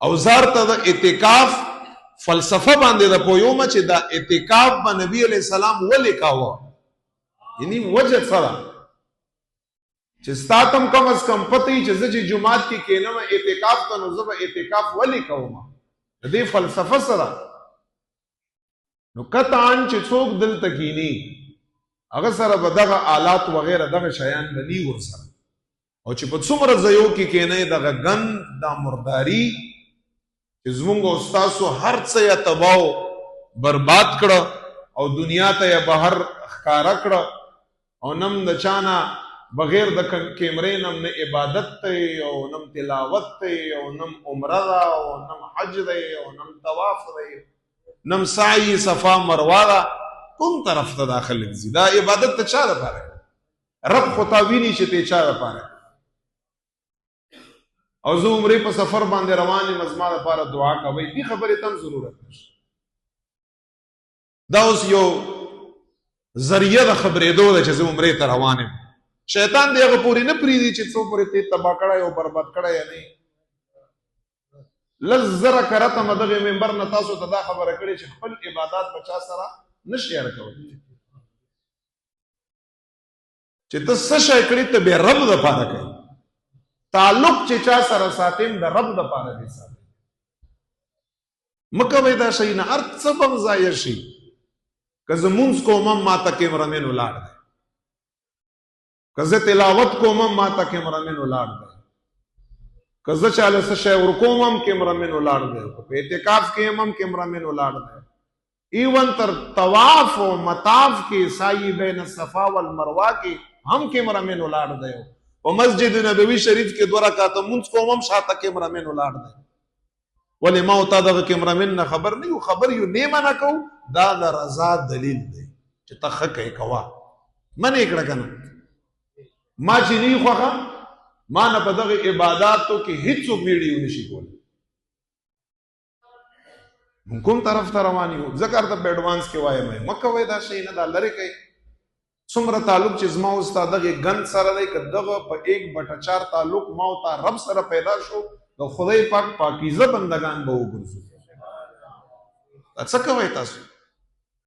او زار ته د اعتکاف فلسفه باندې د پویومه چې دا اعتکاف به نبی علیہ السلام ولې کاوه یعنی وجه سره چې ستاتم کم از کم پته چې زه چې جمعات کې کینم اعتکاف ته نو زه به اعتکاف ولې کوم د دې فلسفه سره نو قطعا چې څوک دلته کینی هغه سره به دغه آلات وغیره دغه شیان بني ورسره او چې په څومره ځایو کې کینی دغه ګند دا مرداري چې زمونږ استاسو هر څه یې تباو برباد کړه او دنیا ته یې بهر ښکاره کړه او نم د چانا بغیر د کیمرې نم نه عبادت دی او نم تلاوت دی او نم عمره ده او نم حج دی او نم طواف دی نم سعی صفا مروه ده کوم طرف ته داخل ځي دا عبادت ته چا لپاره رب خو تا ویني چې ته چا لپاره او زه عمرې په سفر باندې روان یم زما لپاره دعا کوئ دې خبرې ته هم ضرورت نشته دا اوس یو ذریعه د خبرېدو ده چې زه عمرې ته روان یم شیطان دې هغه پورې نه پرېږدي چې څو پورې ته تباه کړی او برباد کړی یا نه لږ زره کرته مه دغې ممبر نه تاسو ته دا خبره کړې چې خپل عبادات به چا سره نه شیر کولی چې ته څه شی کړي ته بې رب دپاره کوي تعلق چې چا سره ساتیم د رب دپاره دې ساتي مه کوئ دا شی نه هر څه به م ضایع شي که زه مونځ کوم هم ماته کیمرمین ولاړ دی که زه تلاوت کوم هم ماته کیمرمین ولاړ دی که زه چاله څه شی ورکوم هم کیمرمین ولاړ دی په اعتکاف کې هم کیمرمین ولاړ دی ایون تر طواف و مطاف کې سعی بین الصفا والمروه کې هم کیمرمین ولاړ دی په مسجد نبوي شریف کې 2 رکعاته مونځ کوم هم شاته کیمرمین ولاړ دی ولې ما او تا دغه کیمرمین نه خبر نه یو خبر یو نه منع کو دا د رضا دلیل دی چې ته ښه کوې کوه منې کړه که نه ما چې نه خوښه ما نه په دغه عباداتو کې هیڅوک ویډیو نشي کولی کوم طرف ته روان یو ځکه ته په اډوانس کې وایم مه کوئ دا شی نه دا لرې کوئ څومره تعلق چې زما اوس تا دغه ګند سره دی که دغه په 1/4 تعلق ما او تا رب سره پیدا شو د خدای پاک پاکیزه بندگان به وګرځو څه کوئ تاسو